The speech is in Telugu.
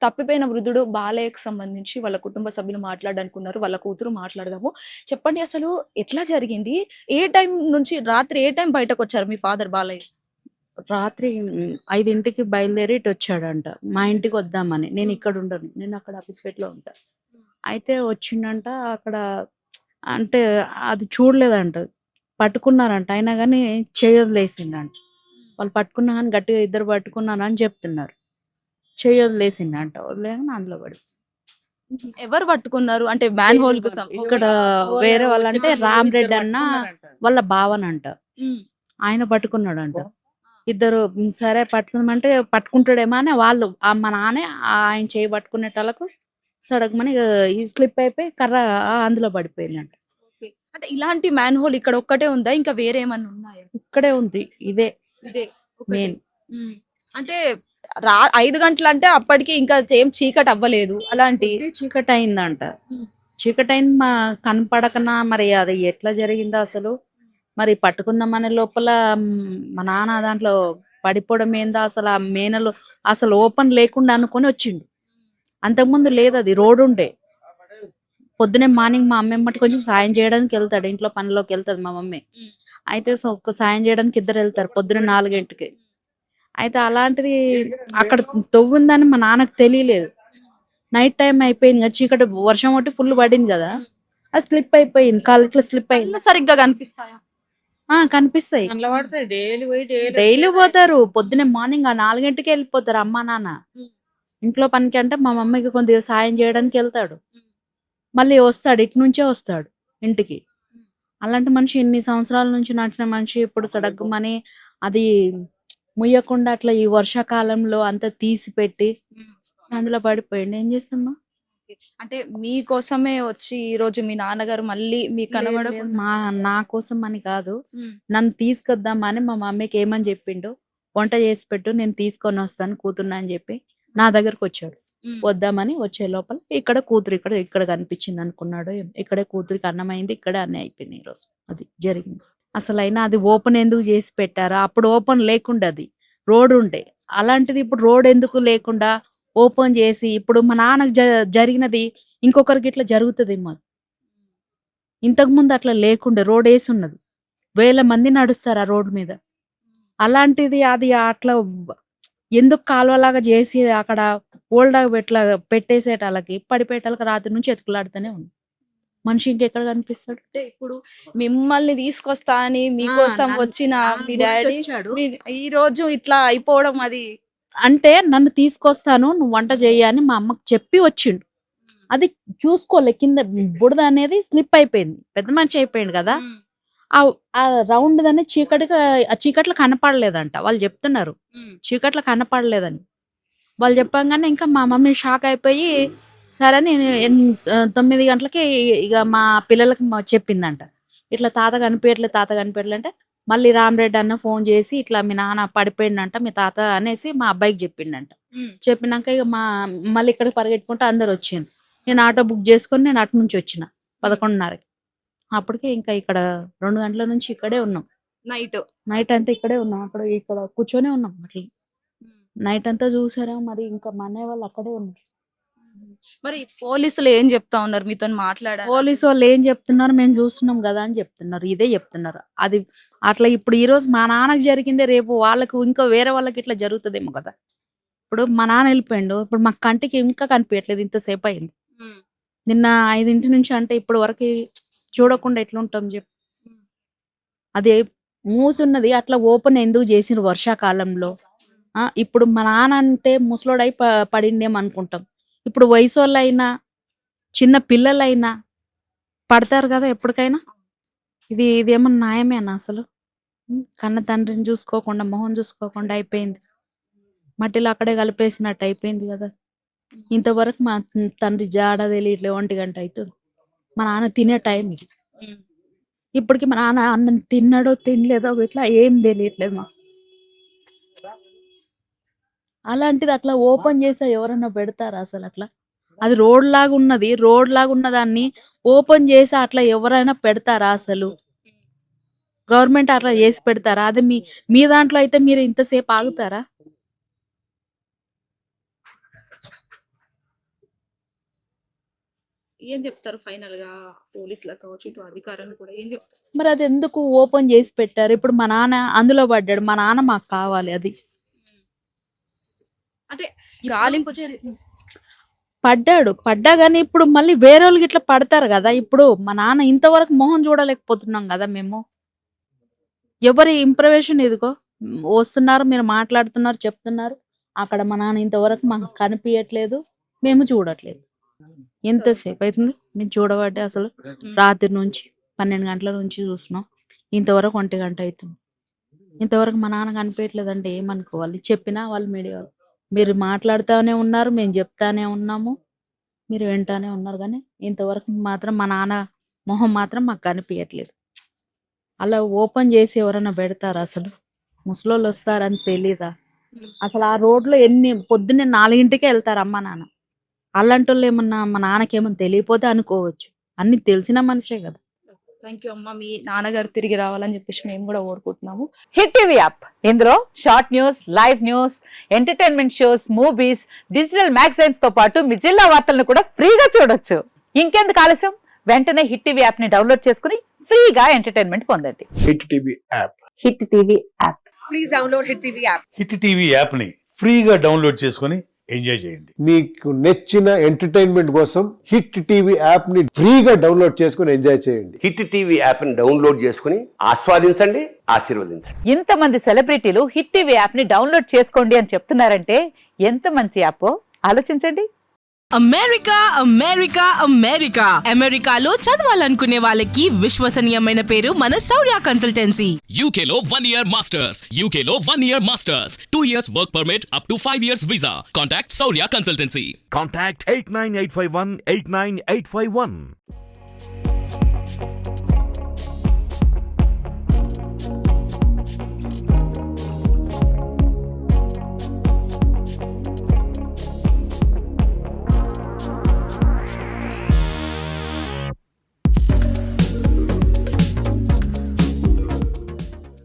తప్పిపోయిన వృద్ధుడు బాలయ్యకి సంబంధించి వాళ్ళ కుటుంబ సభ్యులు మాట్లాడడానికున్నారు. వాళ్ళ కూతురు మాట్లాడదాము. చెప్పండి అసలు ఎట్లా జరిగింది? ఏ టైం నుంచి రాత్రి ఏ టైం బయటకొచ్చారు మీ ఫాదర్ బాలయ్య? రాత్రి 5కి బయలుదేరి ఇటొచ్చాడంట. మా ఇంటికొద్దామని. హ్మ్. నేనిక్కడుండను. నేనక్కడ అప్పీస్‌పేటలో ఉంటా. హ్మ్. అయితే వచ్చిండంట. అక్కడ అంటే అది చూడలేదంట. పట్టుకున్నారంట. అయినా గాని చెయ్యొదిలేసిండంట. హ్మ్. వాళ్ళు పట్టుకున్నా గాని గట్టిగా ఇద్దరు పట్టుకున్నారని చెప్తున్నారు. చెయ్యొదిలేసిండంట. వదిలేయంగానే అందులో పడిపోయిండు. హుహు. ఎవరు పట్టుకున్నారు? అంటే మ్యాన్ హోల్‌కి ఇక్కడ వాళ్ళ వేరే వచ్చే వాళ్ళంటే పిల్లోడు ఇద్దరు రామిరెడ్డి అన్న పట్టుకున్నారంట. వాళ్ళ బావనంట. హ్మ్. ఆయన పట్టుకున్నాడంట. ఆ! ఇద్దరు సరే పట్టుకుందామంటే పట్టుకుంటాడేమో అని వాళ్ళు మా నాన్నే ఆయన చెయ్యి పట్టుకునేటోళ్ళకు సడగమని ఈ స్లిప్ అయిపోయి కర్ర అందులో పడిపోయిందంట. ఓకే. అంటే ఇలాంటి మ్యాన్ హోల్ ఇక్కడ ఒక్కటే ఉందా? ఇంకా వేరే ఏమన్నా ఉన్నాయా? ఇక్కడే ఉంది. ఇదే ఇదే ఒకటే. మెయిన్. హ్మ్. అంటే 5 గంటలంటే అప్పటికి ఇంకా ఏం చీకటి అవ్వలేదు. అలాంటి కొద్దిగా చీకటయిందంట. హ్మ్. చీకటయింది కనపడకనా మరి అది ఎట్లా జరిగిందో అసలు. మరి పట్టుకుందామనే లోపల మా నాన్న దాంట్లో పడిపోవడం ఏందో అసలు ఆ మేనలు అసలు ఓపెన్ లేకుండా అనుకోని వచ్చిండు. అంతకుముందు లేదది రోడుండే. పొద్దున్నే మార్నింగ్ మా అమ్మెమ్మటి కొంచెం సాయం చేయడానికెళ్తాడు. ఇంట్లో పనిలోకెళ్తది మా మమ్మీ. హ్మ్. అయితే సాయం చేయడానికి ఇద్దరెళ్తారు పొద్దున 4కి. అయితే అలాంటిది అక్కడ తవ్వుందని మా నాన్నకి తెలియలేదు. నైట్ టైమ్ అయిపోయింది గదా! చీకటి వర్షం ఒకటి ఫుల్ పడింది గదా! హ్మ్. అది స్లిప్ అయిపోయింది. కాలు ఇట్లా స్లిప్ అయింది. కళ్ళు సరిగ్గా కనిపిస్తాయా? కనిపిస్తాయి. కండ్ల హ్మ్. పడతాయి. డైలీ పోయి డైలీ డైలీ వచ్చేదే. పోతారు. పొద్దున్నే హ్మ్. మార్నింగ్ 4కే ఎళ్ళిపోతారు అమ్మా, నాన్న. హ్మ్. ఇంట్లో పనికి అంటే మా మమ్మీకి కొద్దిగా సాయం చేయడానికెళ్తాడు. హ్మ్. మళ్ళీ వస్తాడు. ఇటు నుంచే వస్తాడు ఇంటికి. హ్మ్. అలాంటి మనిషి ఇన్ని సంవత్సరాల నుంచి నడిచిన మనిషి ఇప్పుడు సడగ్గుమని అది ముయ్యకుండా అట్లా ఈ వర్షాకాలంలో అంతా తీసి పెట్టి హ్మ్. అందులో పడిపోయిండు. ఏం చేస్తామ్మా? ఓకే. అంటే మీకోసమే వచ్చి ఈరోజు మీ నాన్నగారు మళ్ళీ మీకు లేదు లేదు. కనబడకుండా నా కోసం అని కాదు. హ్మ్. నన్ను తీసుకొద్దామని మా మమ్మీకి ఏమని చెప్పిండు, "వంట చేసి పెట్టు నేను తీసుకొనొస్తాను కూతుర్ని" అని చెప్పి నా దగ్గరకొచ్చాడు. హ్మ్. వద్దామని వచ్చే లోపల ఇక్కడ కూతురు ఇక్కడ కనిపించిందనుకున్నాడో ఏమో. ఇక్కడే కూతురికి అన్నమయింది. ఇక్కడే అన్నీ అయిపోయినాయి ఈరోజు. అది జరిగింది. అసలైనా అది ఓపెన్ ఎందుకు చేసి పెట్టారా? అప్పుడు ఓపెన్ లేకుండే అది. రోడుండే. అలాంటిది ఇప్పుడు రోడ్ ఎందుకు లేకుండా ఓపెన్ చేసి ఇప్పుడు మా నాన్నకి జరిగినది ఇంకొకరికి ఇట్లా జరుగుతదేమో. ఇంతకుముందు అట్లా లేకుండే రోడేసున్నది. వేల మంది నడుస్తారు ఆ రోడ్ మీద. అలాంటిది అది అట్లా ఎందుకు కాలువలాగా జేసి అక్కడ హోల్డర్ ఇట్లా పెట్టేసేటాళ్ళకి పడిపోయేటాళ్ళకి రాత్రి నుంచి ఎతుకులాడుతూనే ఉంది. మనిషి ఇంకెక్కడ కనిపిస్తాడు? అంటే ఇప్పుడు మిమ్మల్ని తీసుకొస్తా అని ఆ! మీకోసం వచ్చిన నా మీ డ్యాడీ గురించొచ్చాడు. మీ ఈరోజు ఇట్లా అయిపోవడం అది అంటే నన్ను తీసుకొస్తాను నువ్వు వంట చెయ్యి అని మా అమ్మకి చెప్పి వచ్చిండు. హ్మ్. అది చూసుకోలే కింద బుడద అనేది స్లిప్ అయిపోయింది. పెద్ద మనిషి అయిపోయిండు గదా! హ్మ్. ఆవ్ ఆ రౌండ్‌దనేది ఆ చీకట్లో కనపడలేదంట. వాళ్ళు జెప్తున్నారు. హ్మ్. చీకట్లో కనపడలేదని. వాళ్ళు జెప్పంగానే ఇంకా మా మమ్మీ షాక్ అయిపోయి, సరే నేను 9 గంటలకి ఇగ మా పిల్లలకి చెప్పిందంట. ఇట్లా తాత కనిపియట్లే అంటే, మళ్ళీ రామిరెడ్డి అన్న ఫోను జేసి, ఇట్లా మీ నాన్న పడిపోయిండంట మీ తాత అనేసి మా అబ్బాయికి జెప్పిండంట. హ్మ్. చెప్పినంక ఇగ మళ్ళీ ఇక్కడికి పరిగెట్టుకుంటూ అందరొచ్చిండ్రు. హ్మ్. నేను ఆటో బుక్ జేసుకొని నేను అటు నుంచొచ్చిన హ్మ్. 11:30కి. అప్పటికే ఇంకా ఇక్కడ 2 గంటల నుంచి ఇక్కడే ఉన్నాం. నైటు. నైట్ అంతా ఇక్కడే ఉన్నాం. ఇక్కడ కూర్చొనే ఉన్నాం అట్లా. హ్మ్. నైట్ అంతా చూసారా మరి ఇంకా మా అన్నయ్య వాళ్ళు అక్కడే ఉన్నారు. హుహు. మరి పోలీసులు ఏం జెప్తా ఉన్నారు? మీతోని మాట్లాడారా అసలు? పోలీసోళ్ళు ఏం చెప్తున్నారు, మేము చూస్తున్నాం గదా! అని చెప్తున్నారు. ఇదే చెప్తున్నారు. అది అట్లా ఇప్పుడు ఈరోజు మా నాన్నకి జరిగిందే రేపు వాళ్ళకి ఇంకా వేరే వాళ్ళకి ఇట్లా జరుగుతదేమో కదా! ఇప్పుడు మా నాన్న ఎళ్ళిపోయిండు. ఇప్పుడు మా కంటికి ఇంకా కనిపియట్లేదు ఇంతసేపయింది. హ్మ్. నిన్న 5 నుంచి అంటే ఇప్పటి వరకి చూడకుండా ఎట్లుంటాం జెప్పు. హ్మ్. అది మూసున్నది అట్లా ఓపెన్ ఎందుకు జేసిర్రు వర్షాకాలంలో? ఇప్పుడు మా నాన్న అంటే ముసలోడై పడిండేమో అనుకుంటాం. ఇప్పుడు వయసోళ్ళైనా, చిన్న పిల్లలైనా పడతారు గదా! ఎప్పటికైనా. ఇదేమన్నా న్యాయమేనా అసలు? కన్న తండ్రిని జూసుకోకుండా, మొహం జూసుకోకుండా అయిపోయింది. మట్టిలో అక్కడే కలిపేసినట్టు అయిపోయింది గదా! హ్మ్. ఇంతవరకు మా తండ్రి జాడ తెలీట్లే 1 అయితుంది. మా నాన్న తినే టైం ఇది. హ్మ్. ఇప్పటికి మా నాన్న అన్నం తిన్నాడో, తినలేదో ఇట్లా ఏం తెలియట్లేదు మాకు. అలాంటిది అట్లా ఓపెన్ చేసి ఎవరన్నా పెడతారా అసలట్లా? అది రోడ్‌లాగున్నది. రోడ్‌లాగున్న దాన్ని ఓపెన్ చేసి అట్లా ఎవరైనా పెడతారా అసలు? గవర్నమెంట్ అట్లా చేసి పెడతారా? అది మీ దాంట్లో అయితే మీరు ఇంతసేపు ఆగుతారా? ఏం చెప్తారు ఫైనల్ గా పోలీసులకు కావచ్చు ఇటు అధికారులు కూడా ఏం చెప్తారు? మరి అది ఎందుకు ఓపెన్ చేసి పెట్టారు? ఇప్పుడు మా నాన్న అందులో పడ్డాడు, మా నాన్న మాకు కావాలి. అది అంటే గాలింపు చర్య పడ్డా కానీ ఇప్పుడు మళ్ళీ వేరే వాళ్ళకి ఇట్లా పడతారు కదా. ఇప్పుడు మా నాన్న ఇంతవరకు మొహం చూడలేకపోతున్నాం కదా మేము. ఎవరి ఇంప్రవేషన్ ఇదిగో వస్తున్నారు, మీరు మాట్లాడుతున్నారు, చెప్తున్నారు. అక్కడ మా నాన్న ఇంతవరకు మాకు కనిపించట్లేదు, మేము చూడట్లేదు. ఎంతసేపు అవుతుంది నేను చూడబట్టే? అసలు రాత్రి నుంచి 12 గంటల నుంచి చూస్తున్నాం, ఇంతవరకు 1 గంట అవుతుంది. ఇంతవరకు మా నాన్న కనిపించట్లేదు అంటే ఏమనుకోవాలి? చెప్పినా వాళ్ళు మీడియా వాళ్ళు, మీరు మాట్లాడుతూనే ఉన్నారు, మేము చెప్తానే ఉన్నాము, మీరు వింటానే ఉన్నారు, కానీ ఇంతవరకు మాత్రం మా నాన్న మొహం మాత్రం మాకు కనిపించట్లేదు. అలా ఓపెన్ చేసి ఎవరైనా పెడతారా? అసలు ముసలోళ్ళు వస్తారని తెలీదా? అసలు ఆ రోడ్లో పొద్దున్నే 4ంటికే వెళ్తారు అమ్మ నాన్న. అలాంటి వాళ్ళు ఏమన్నా మా నాన్నకేమన్నా తెలియపోతే అనుకోవచ్చు, అన్ని తెలిసిన మనిషే కదా. థ్యాంక్ యూ అమ్మ, మీ నాన్నగారు తిరిగి రావాలని చెప్పేసి మేము కూడా కోరుకుంటున్నాము. హిట్ టీవీ యాప్ ఇందులో short news, live news, entertainment shows, movies, digital magazines తో పాటు మీ జిల్లా వార్తలను కూడా ఫ్రీగా చూడొచ్చు. ఇంకెందుకు ఆలస్యం, వెంటనే హిట్ టీవీ యాప్ ని డౌన్లోడ్ చేసుకుని ఫ్రీగా ఎంటర్టైన్మెంట్ పొందండి. Hit TV app. Hit TV app. Please download Hit TV app. Hit TV యాప్ని ఫ్రీగా డౌన్లోడ్ చేసుకొని ఎంజాయ్ చేయండి. మీకు నచ్చిన ఎంటర్టైన్మెంట్ కోసం హిట్ టీవీ యాప్ ని ఫ్రీగా డౌన్లోడ్ చేసుకుని ఎంజాయ్ చేయండి. హిట్ టీవీ యాప్ని డౌన్లోడ్ చేసుకుని ఆస్వాదించండి, ఆశీర్వదించండి. ఇంతమంది సెలబ్రిటీలు హిట్ టీవీ యాప్ ని డౌన్లోడ్ చేసుకోండి అని చెప్తున్నారంటే ఎంత మంచి యాప్ ఆలోచించండి. అమెరికా అమెరికా అమెరికా అమెరికాలో చదవాలనుకునే వాళ్ళకి విశ్వసనీయమైన పేరు మన శౌర్య consultancy. UK Law 1 Year Masters. UK Law 1 Year Masters. 2 years work permit up to 5 years visa. Contact Saurya Consultancy. Contact 89851 89851.